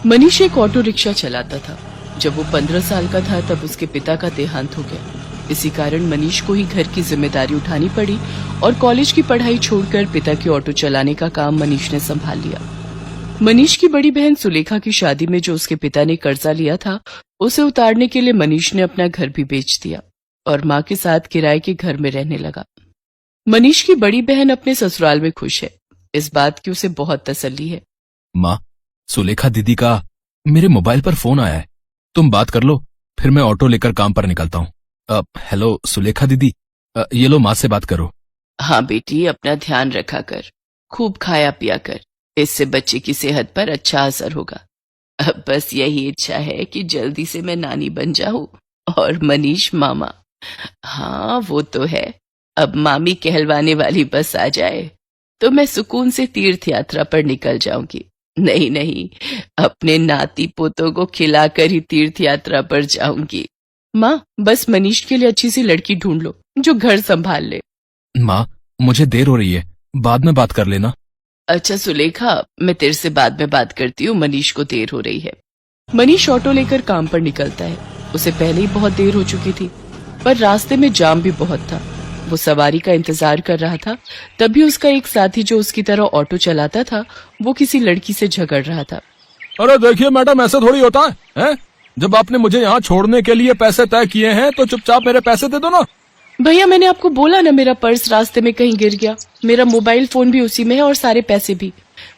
मनीष एक auto rickshaw चलाता था। जब वो 15 साल का था तब उसके पिता का देहांत हो गया। इसी कारण मनीष को ही घर की जिम्मेदारी उठानी पड़ी और कॉलेज की पढ़ाई छोड़कर पिता की ऑटो चलाने का काम मनीष ने संभाल लिया। मनीष की बड़ी बहन सुलेखा की शादी में जो उसके पिता ने कर्जा लिया था, उसे उतारने के लिए मनीष ने अपना घर भी बेच दिया और माँ के साथ किराए के घर में रहने लगा। मनीष की बड़ी बहन अपने ससुराल में खुश है। इस बात की उसे बहुत तसल्ली है। माँ, सुलेखा दीदी का मेरे मोबाइल पर फोन आया है, तुम बात कर लो, फिर मैं ऑटो लेकर काम पर निकलता हूँ। हेलो सुलेखा दीदी, ये लो माँ से बात करो। हाँ बेटी, अपना ध्यान रखा कर, खूब खाया पिया कर, इससे बच्चे की सेहत पर अच्छा असर होगा। अब बस यही इच्छा है कि जल्दी से मैं नानी बन जाऊं और मनीष मामा। हाँ वो तो है, अब मामी कहलवाने वाली बस आ जाए तो मैं सुकून से तीर्थ यात्रा पर निकल जाऊंगी। नहीं नहीं, अपने नाती पोतों को खिलाकर ही तीर्थ यात्रा पर जाऊंगी। माँ, बस मनीष के लिए अच्छी सी लड़की ढूंढ लो जो घर संभाल ले। माँ, मुझे देर हो रही है, बाद में बात कर लेना। अच्छा सुलेखा, मैं तेरे से बाद में बात करती हूँ, मनीष को देर हो रही है। मनीष ऑटो लेकर काम पर निकलता है। उसे पहले ही बहुत देर हो चुकी थी, पर रास्ते में जाम भी बहुत था। वो सवारी का इंतजार कर रहा था, तभी उसका एक साथी जो उसकी तरह ऑटो चलाता था, वो किसी लड़की से झगड़ रहा था। अरे देखिए मैडम, ऐसा थोड़ी होता है? जब आपने मुझे यहाँ छोड़ने के लिए पैसे तय किए हैं तो चुपचाप मेरे पैसे दे दो ना। भैया, मैंने आपको बोला ना, मेरा पर्स रास्ते में कहीं गिर गया। मेरा मोबाइल फोन भी उसी में है और सारे पैसे भी।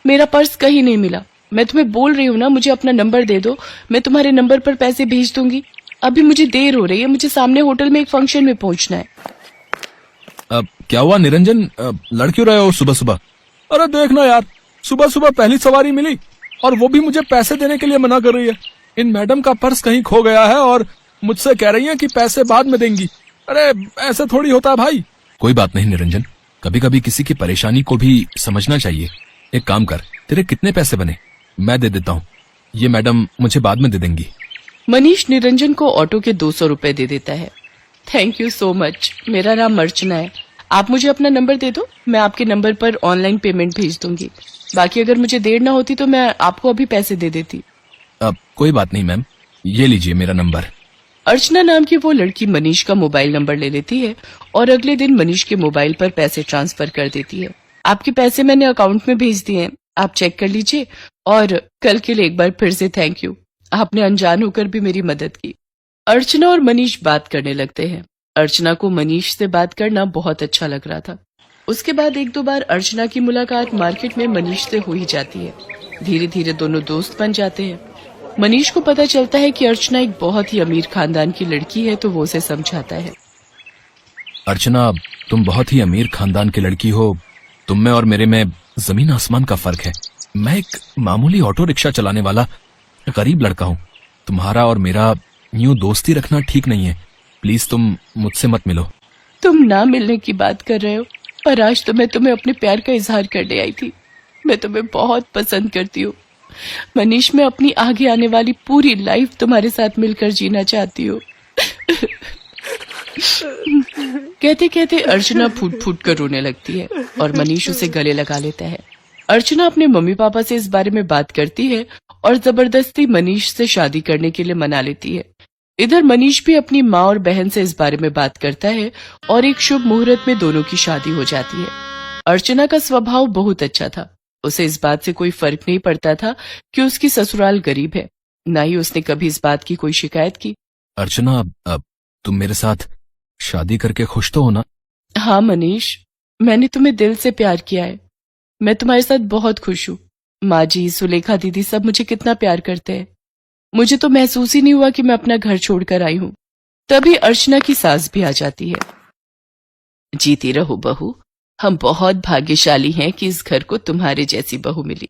मेरा पर्स कहीं नहीं मिला। मैं तुम्हें बोल रही हूँ ना, मुझे अपना नंबर दे दो, मैं तुम्हारे नंबर पर पैसे भेज दूंगी। अभी मुझे देर हो रही है, मुझे सामने होटल में एक फंक्शन में पहुंचना है। क्या हुआ निरंजन, लड़ क्यों रहे हो सुबह सुबह? अरे देखना यार, सुबह सुबह पहली सवारी मिली और वो भी मुझे पैसे देने के लिए मना कर रही है। इन मैडम का पर्स कहीं खो गया है और मुझसे कह रही है कि पैसे बाद में देंगी। अरे ऐसा थोड़ी होता है भाई। कोई बात नहीं निरंजन, कभी कभी किसी की परेशानी को भी समझना चाहिए। एक काम कर, तेरे कितने पैसे बने मैं दे देता हूँ, ये मैडम मुझे बाद में दे देंगी। मनीष निरंजन को ऑटो के 200 रुपए दे देता है। थैंक यू सो मच, मेरा नाम अर्चना है। आप मुझे अपना नंबर दे दो, मैं आपके नंबर पर ऑनलाइन पेमेंट भेज दूंगी। बाकी अगर मुझे देर ना होती तो मैं आपको अभी पैसे दे देती। कोई बात नहीं मैम, ये लीजिए मेरा नंबर। अर्चना नाम की वो लड़की मनीष का मोबाइल नंबर ले लेती है और अगले दिन मनीष के मोबाइल पर पैसे ट्रांसफर कर देती है। आपके पैसे मैंने अकाउंट में भेज दिए हैं, आप चेक कर लीजिए। और कल के लिए एक बार फिर से थैंक यू, आपने अनजान होकर भी मेरी मदद की। अर्चना और मनीष बात करने लगते हैं। अर्चना को मनीष से बात करना बहुत अच्छा लग रहा था। उसके बाद एक दो बार अर्चना की मुलाकात मार्केट में मनीष से हो ही जाती है। धीरे धीरे दोनों दोस्त बन जाते हैं। मनीष को पता चलता है कि अर्चना एक बहुत ही अमीर खानदान की लड़की है, तो वो उसे समझाता है। अर्चना, तुम बहुत ही अमीर खानदान की लड़की हो, तुम में और मेरे में जमीन आसमान का फर्क है। मैं एक मामूली ऑटो रिक्शा चलाने वाला गरीब लड़का हूँ। तुम्हारा और मेरा यूं दोस्ती रखना ठीक नहीं है, प्लीज तुम मुझसे मत मिलो। तुम ना मिलने की बात कर रहे हो, पर आज तो मैं तुम्हें अपने प्यार का इजहार करने आई थी। मैं तुम्हें बहुत पसंद करती हूँ मनीष, मैं अपनी आगे आने वाली पूरी लाइफ तुम्हारे साथ मिलकर जीना चाहती हूँ। कहते कहते अर्चना फूट फूट कर रोने लगती है और मनीष उसे गले लगा लेता है। अर्चना अपने मम्मी पापा से इस बारे में बात करती है और जबरदस्ती मनीष से शादी करने के लिए मना लेती है। इधर मनीष भी अपनी माँ और बहन से इस बारे में बात करता है और एक शुभ मुहूर्त में दोनों की शादी हो जाती है। अर्चना का स्वभाव बहुत अच्छा था। उसे इस बात से कोई फर्क नहीं पड़ता था कि उसकी ससुराल गरीब है, न ही उसने कभी इस बात की कोई शिकायत की। अर्चना, तुम मेरे साथ शादी करके खुश तो हो ना? हाँ मनीष, मैंने तुम्हें दिल से प्यार किया है। मैं तुम्हारे साथ बहुत खुश हूँ। माँ जी, सुलेखा दीदी सब मुझे कितना प्यार करते हैं। मुझे तो महसूस ही नहीं हुआ कि मैं अपना घर छोड़कर आई हूँ। तभी अर्चना की सास भी आ जाती है। जीती रहो बहू, हम बहुत भाग्यशाली हैं कि इस घर को तुम्हारे जैसी बहू मिली।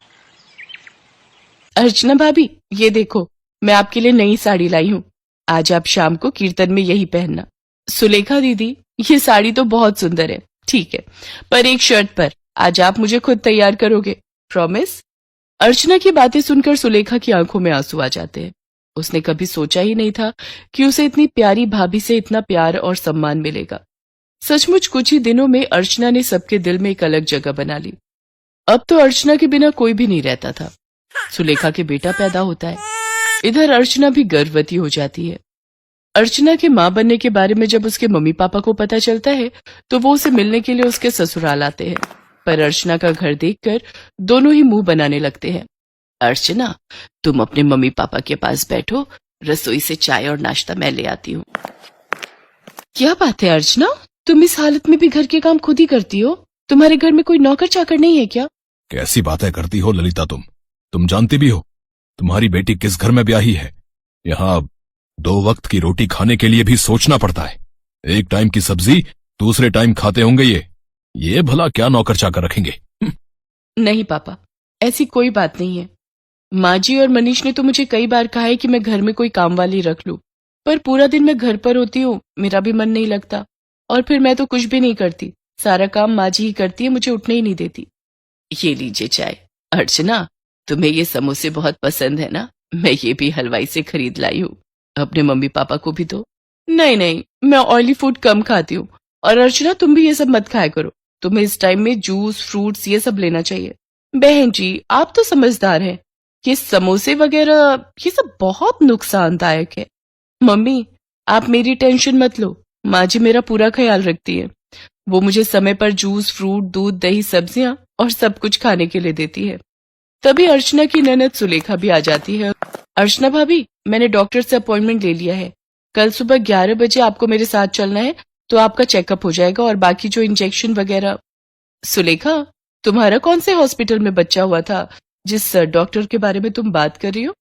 अर्चना भाभी, ये देखो, मैं आपके लिए नई साड़ी लाई हूँ। आज आप शाम को कीर्तन में यही पहनना। सुलेखा दीदी, ये साड़ी तो बहुत सुंदर है, ठीक है, पर एक शर्त पर, आज आप मुझे खुद तैयार करोगे, प्रॉमिस? अर्चना की बातें सुनकर सुलेखा की आंखों में आंसू आ जाते हैं। उसने कभी सोचा ही नहीं था कि उसे इतनी प्यारी भाभी से इतना प्यार और सम्मान मिलेगा। सचमुच कुछ ही दिनों में अर्चना ने सबके दिल में एक अलग जगह बना ली। अब तो अर्चना के बिना कोई भी नहीं रहता था। सुलेखा के बेटा पैदा होता है। इधर अर्चना भी गर्भवती हो जाती है। अर्चना के मां बनने के बारे में जब उसके मम्मी पापा को पता चलता है तो वो उसे मिलने के लिए उसके ससुराल आते हैं, पर अर्चना का घर देखकर दोनों ही मुंह बनाने लगते हैं। अर्चना, तुम अपने मम्मी पापा के पास बैठो, रसोई से चाय और नाश्ता मैं ले आती हूँ। क्या बात है अर्चना, तुम इस हालत में भी घर के काम खुद ही करती हो? तुम्हारे घर में कोई नौकर चाकर नहीं है क्या? कैसी बातें करती हो ललिता तुम जानती भी हो तुम्हारी बेटी किस घर में ब्याही है। यहाँ 2 वक्त की रोटी खाने के लिए भी सोचना पड़ता है। एक टाइम की सब्जी दूसरे टाइम खाते होंगे ये भला क्या नौकर चाकर रखेंगे? नहीं पापा, ऐसी कोई बात नहीं है। माँ जी और मनीष ने तो मुझे कई बार कहा है कि मैं घर में कोई काम वाली रख लूं, पर पूरा दिन मैं घर पर होती हूँ, मेरा भी मन नहीं लगता, और फिर मैं तो कुछ भी नहीं करती, सारा काम माँ जी ही करती है, मुझे उठने ही नहीं देती। ये लीजिए चाय। अर्चना, तुम्हें ये समोसे बहुत पसंद है ना? मैं ये भी हलवाई से खरीद लाई हूँ, अपने मम्मी पापा को भी दो। नहीं, मैं ऑयली फूड कम खाती हूँ। और अर्चना, तुम भी ये सब मत खाया करो, तुम्हें इस टाइम में जूस फ्रूट्स ये सब लेना चाहिए। बहन जी, आप तो समझदार हैं, ये समोसे वगैरह ये सब बहुत नुकसानदायक है। मम्मी, आप मेरी टेंशन मत लो, माँ जी मेरा पूरा ख्याल रखती है। वो मुझे समय पर जूस फ्रूट दूध दही सब्जियां और सब कुछ खाने के लिए देती है। तभी अर्चना की ननद सुलेखा भी आ जाती है। अर्चना भाभी, मैंने डॉक्टर से अपॉइंटमेंट ले लिया है, कल सुबह 11 बजे आपको मेरे साथ चलना है, तो आपका चेकअप हो जाएगा और बाकी जो इंजेक्शन वगैरह। सुलेखा, तुम्हारा कौन से हॉस्पिटल में बच्चा हुआ था जिस डॉक्टर के बारे में तुम बात कर रही हो?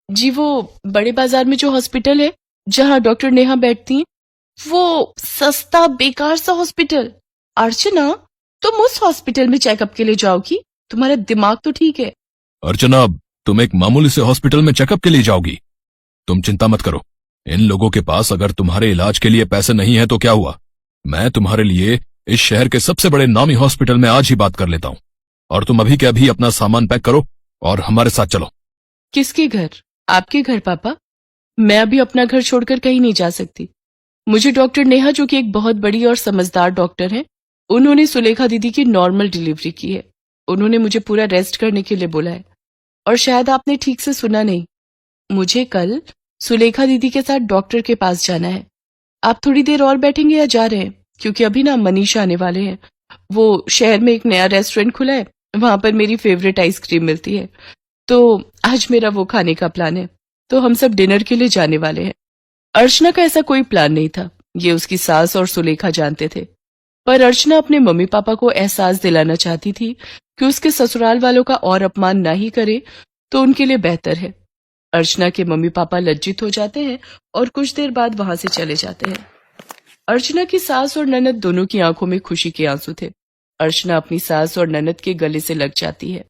जी, वो बड़े बाजार में जो हॉस्पिटल है जहाँ डॉक्टर नेहा बैठती हैं, वो सस्ता बेकार सा हॉस्पिटल। अर्चना, तुम उस हॉस्पिटल में चेकअप के लिए जाओगी? तुम्हारा दिमाग तो ठीक है। अर्चना, तुम एक मामूली से हॉस्पिटल में चेकअप के लिए जाओगी? तुम चिंता मत करो, इन लोगों के पास अगर तुम्हारे इलाज के लिए पैसे नहीं है तो क्या हुआ, मैं तुम्हारे लिए इस शहर के सबसे बड़े नामी हॉस्पिटल में आज ही बात कर लेता हूँ। और तुम अभी के अभी अपना सामान पैक करो और हमारे साथ चलो। किसके घर? आपके घर पापा? मैं अभी अपना घर छोड़कर कहीं नहीं जा सकती। मुझे डॉक्टर नेहा, जो कि एक बहुत बड़ी और समझदार डॉक्टर है, उन्होंने सुलेखा दीदी की नॉर्मल डिलीवरी की है। उन्होंने मुझे पूरा रेस्ट करने के लिए बोला है। और शायद आपने ठीक से सुना नहीं, मुझे कल सुलेखा दीदी के साथ डॉक्टर के पास जाना है। आप थोड़ी देर और बैठेंगे या जा रहे हैं? क्योंकि अभी ना मनीष आने वाले हैं। वो शहर में एक नया रेस्टोरेंट खुला है, वहां पर मेरी फेवरेट आइसक्रीम मिलती है, तो आज मेरा वो खाने का प्लान है, तो हम सब डिनर के लिए जाने वाले हैं। अर्चना का ऐसा कोई प्लान नहीं था, ये उसकी सास और सुलेखा जानते थे, पर अर्चना अपने मम्मी पापा को एहसास दिलाना चाहती थी कि उसके ससुराल वालों का और अपमान ना ही करे तो उनके लिए बेहतर है। अर्चना के मम्मी पापा लज्जित हो जाते हैं और कुछ देर बाद वहां से चले जाते हैं। अर्चना की सास और ननद दोनों की आंखों में खुशी के आंसू थे। अर्चना अपनी सास और ननद के गले से लग जाती है।